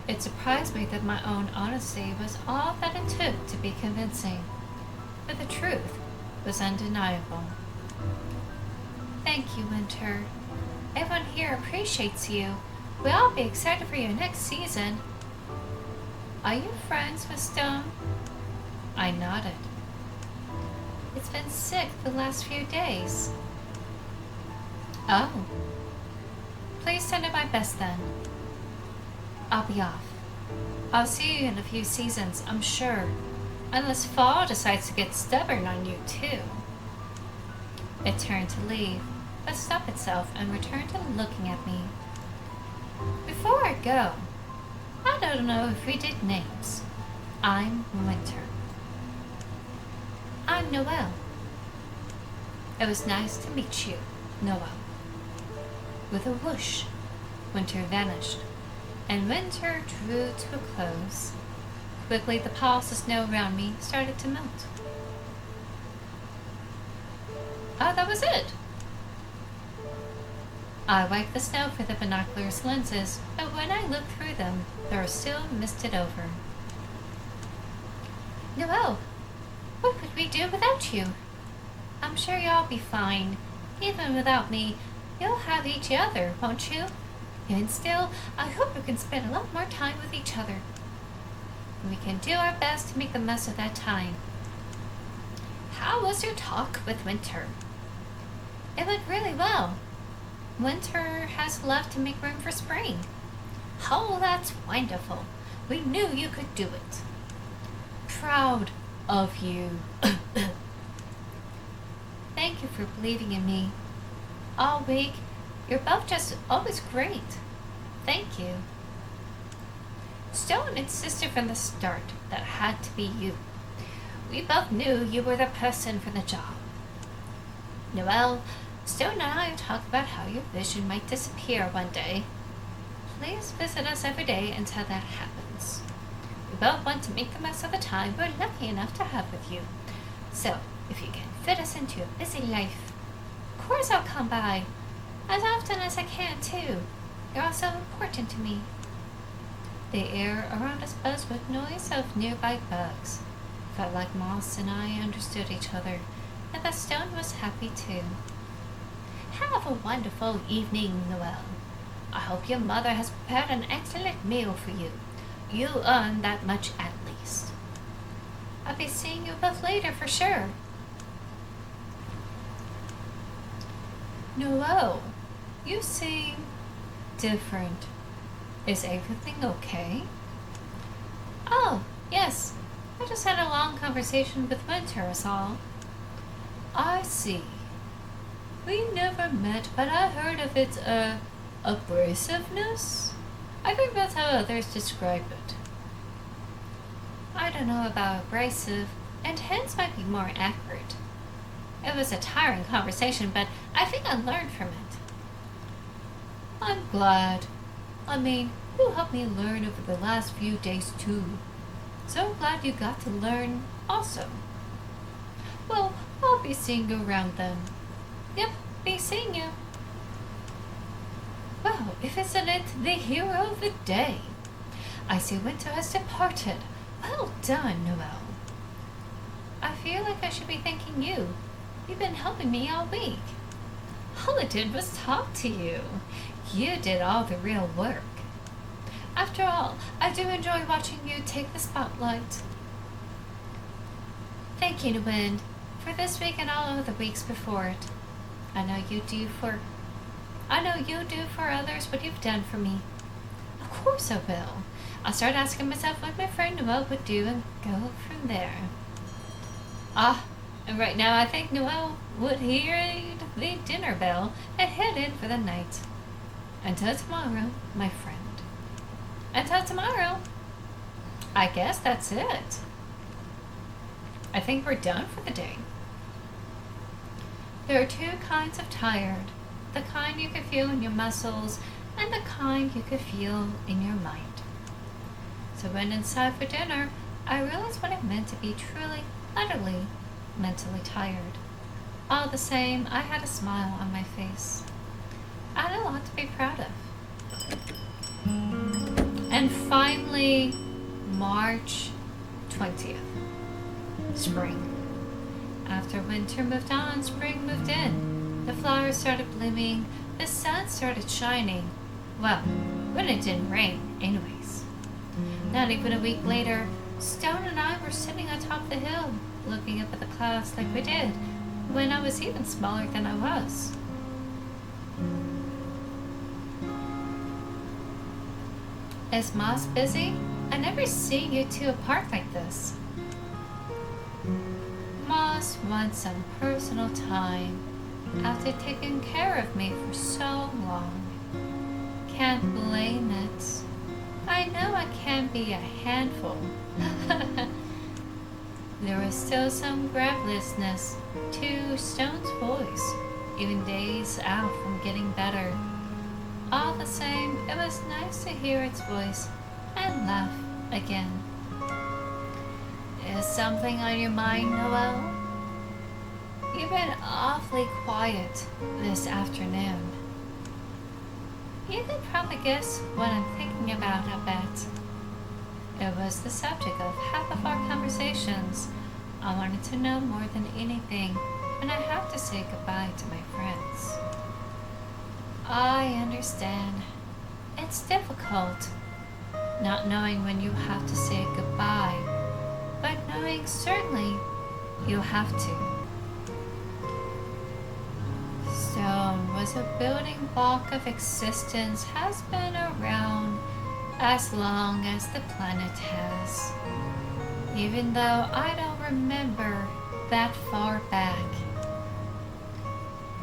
It surprised me that my own honesty was all that it took to be convincing, but the truth was undeniable. Thank you, Winter. Everyone here appreciates you. We'll all be excited for your next season. Are you friends with Stone? I nodded. It's been sick the last few days. Oh. Please send it my best then. I'll be off. I'll see you in a few seasons, I'm sure. Unless fall decides to get stubborn on you, too. It turned to leave, but stopped itself and returned to looking at me. Before I go, I don't know if we did names. I'm Winter. I'm Noelle. It was nice to meet you, Noelle. With a whoosh, Winter vanished, and winter drew to a close. Quickly, the piles of snow around me started to melt. Oh, that was it. I wiped the snow for the binoculars lenses, but when I looked through them, they were still misted over. Noelle, what would we do without you? I'm sure you'll be fine. Even without me, you'll have each other, won't you? And still, I hope we can spend a lot more time with each other. We can do our best to make the most of that time. How was your talk with Winter? It went really well. Winter has left to make room for spring. Oh, that's wonderful. We knew you could do it. Proud of you. Thank you for believing in me. all week. You're both just always great. Thank you. Stone insisted from the start that it had to be you. We both knew you were the person for the job. Noelle, Stone and I talk about how your vision might disappear one day. Please visit us every day until that happens. We both want to make the most of the time we're lucky enough to have with you. So, if you can fit us into your busy life, of course I'll come by. As often as I can, too. You're all so important to me. The air around us buzzed with noise of nearby bugs. Felt like Moss and I understood each other, and the stone was happy too. Have a wonderful evening, Noelle. I hope your mother has prepared an excellent meal for you. You earn that much at least. I'll be seeing you both later for sure. Noelle, you seem different. Is everything okay? Oh, yes. I just had a long conversation with Winter, is all. I see. We never met, but I heard of its, abrasiveness? I think that's how others describe it. I don't know about abrasive, and hence might be more accurate. It was a tiring conversation, but I think I learned from it. I'm glad. I mean, you helped me learn over the last few days, too. So glad you got to learn also. Well, I'll be seeing you around then. Yep, be seeing you. Well, if isn't it the hero of the day? I see Winter has departed. Well done, Noelle. I feel like I should be thanking you. You've been helping me all week. All I did was talk to you. You did all the real work. After all, I do enjoy watching you take the spotlight. Thank you, Wind, for this week and all of the weeks before it. I know you do for others what you've done for me. Of course I will. I'll start asking myself what my friend Noelle would do and go from there. And right now I think Noelle would hear the dinner bell and head in for the night. Until tomorrow, my friend. Until tomorrow. I guess that's it. I think we're done for the day. There are two kinds of tired. The kind you can feel in your muscles and the kind you can feel in your mind. So when inside for dinner, I realized what it meant to be truly, utterly, mentally tired. All the same, I had a smile on my face. I had a lot to be proud of. And finally, March 20th. Spring. After winter moved on, spring moved in. The flowers started blooming, the sun started shining. Well, when it didn't rain, anyways. Not even a week later, Stone and I were sitting atop the hill, looking up at the clouds like we did when I was even smaller than I was. Is Moss busy? I never see you two apart like this. Moss wants some personal time after taking care of me for so long. Can't blame it. I know I can be a handful. There was still some gravelessness to Stone's voice, even days out from getting better. All the same, it was nice to hear its voice and laugh again. Is something on your mind, Noelle? You've been awfully quiet this afternoon. You could probably guess what I'm thinking about, I bet. It was the subject of half of our conversations. I wanted to know more than anything, and I have to say goodbye to my friends. I understand. It's difficult, not knowing when you have to say goodbye, but knowing certainly you have to. Stone was a building block of existence, has been around as long as the planet has. Even though I don't remember that far back.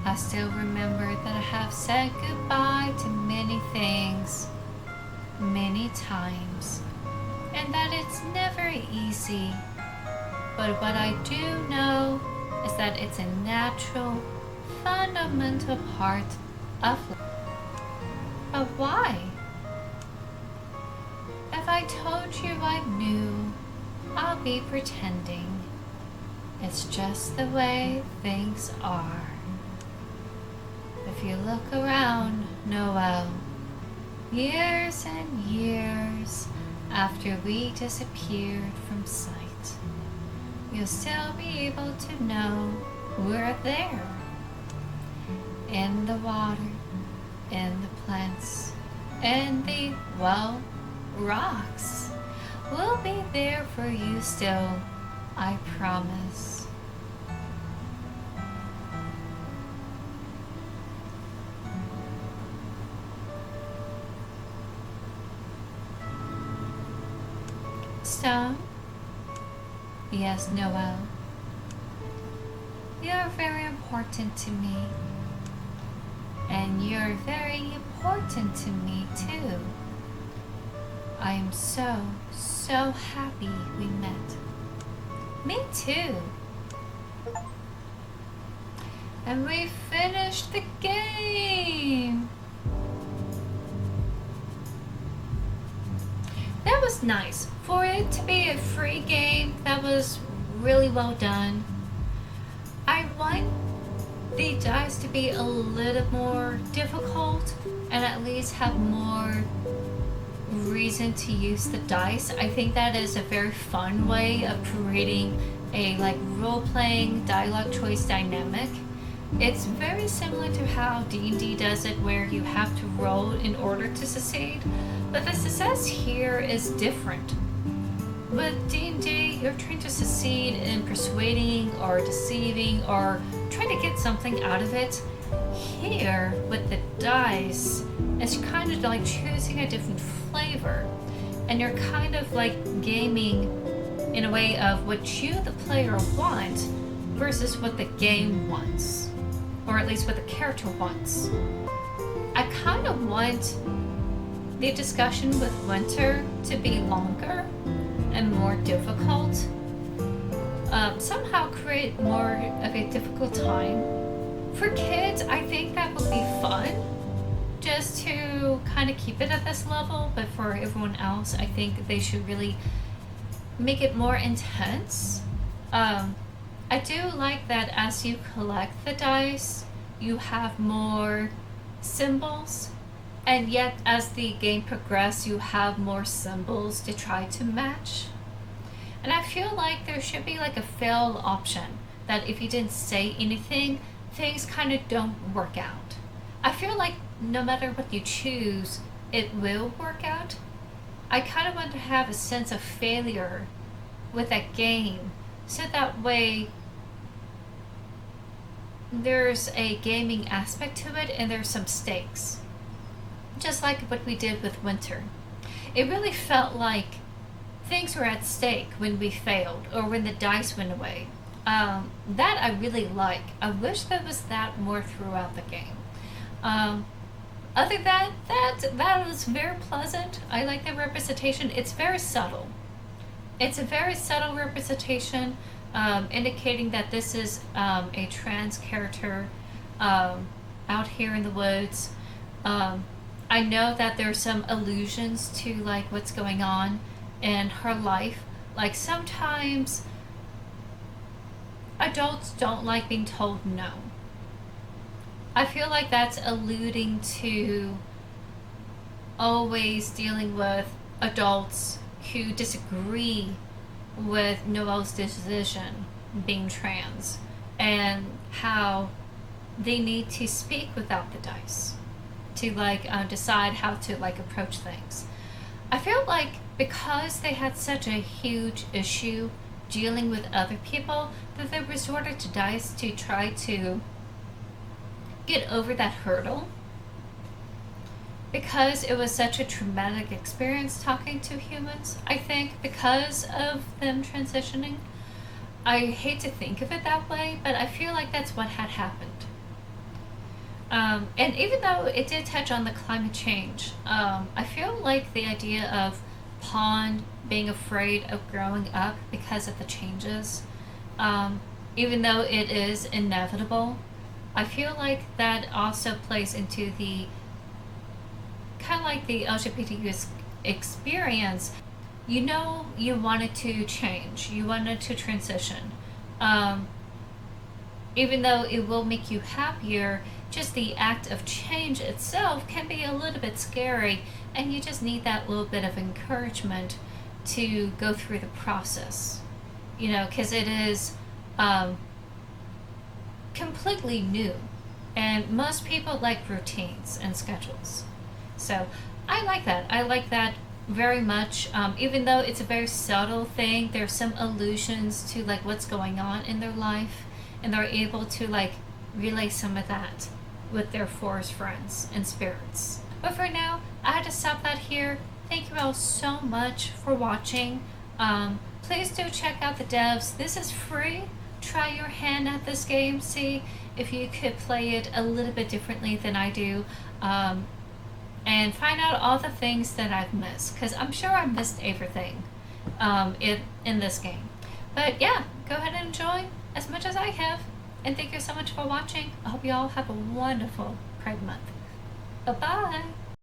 I still remember that I have said goodbye to many things, many times, and that it's never easy. But what I do know is that it's a natural, fundamental part of life. But why? If I told you I knew, I'll be pretending. It's just the way things are. If you look around, Noel, years and years after we disappeared from sight, you'll still be able to know we're there. In the water, in the plants, in the, well, rocks. We'll be there for you still, I promise. Stone? Yes, Noel. You're very important to me. And you're very important to me too. I am so, so happy we met. Me too. And we finished the game. That was nice. For it to be a free game, that was really well done. I want the dice to be a little more difficult and at least have more reason to use the dice. I think that is a very fun way of creating a role-playing dialogue choice dynamic. It's very similar to how D&D does it, where you have to roll in order to succeed, but the success here is different. With D&D, you're trying to succeed in persuading or deceiving or trying to get something out of it. Here, with the dice, it's kind of like choosing a different flavor. And you're kind of like gaming in a way of what you, the player, want versus what the game wants. Or at least what the character wants. I kind of want the discussion with Winter to be longer and more difficult. Somehow create more of a difficult time. For kids, I think that would be fun, just to kind of keep it at this level, but for everyone else, I think they should really make it more intense. I do like that as you collect the dice, you have more symbols, and yet as the game progresses, you have more symbols to try to match. And I feel like there should be like a fail option, that if you didn't say anything, things kind of don't work out. I feel like no matter what you choose, it will work out. I kind of want to have a sense of failure with that game, so that way there's a gaming aspect to it and there's some stakes. Just like what we did with Winter. It really felt like things were at stake when we failed or when the dice went away. That I really like. I wish there was that more throughout the game. Other than that was very pleasant. I like the representation. It's very subtle. It's a very subtle representation, indicating that this is a trans character out here in the woods. I know that there's some allusions to like what's going on in her life. Like sometimes adults don't like being told no. I feel like that's alluding to always dealing with adults who disagree with Noel's decision being trans, and how they need to speak without the dice to decide how to approach things. I feel like because they had such a huge issue dealing with other people, that they resorted to dice to try to get over that hurdle. Because it was such a traumatic experience talking to humans, I think, because of them transitioning. I hate to think of it that way, but I feel like that's what had happened. And even though it did touch on the climate change, I feel like the idea of Pond being afraid of growing up because of the changes, um, even though it is inevitable, I feel like that also plays into the kind of like the LGBTQ experience. You know, you wanted to change, you wanted to transition. Um, Even though it will make you happier, just the act of change itself can be a little bit scary, and you just need that little bit of encouragement to go through the process. You know, because it is um, completely new, and most people like routines and schedules. So I like that. I like that very much. Even though it's a very subtle thing, there's some allusions to like what's going on in their life, and they're able to like relay some of that with their forest friends and spirits. But for now, I had to stop that here. Thank you all so much for watching. Please do check out the devs. This is free. Try your hand at this game. See if you could play it a little bit differently than I do. And find out all the things that I've missed, because I'm sure I missed everything in this game. But yeah, go ahead and enjoy as much as I have. And thank you so much for watching. I hope you all have a wonderful Pride Month. Bye-bye.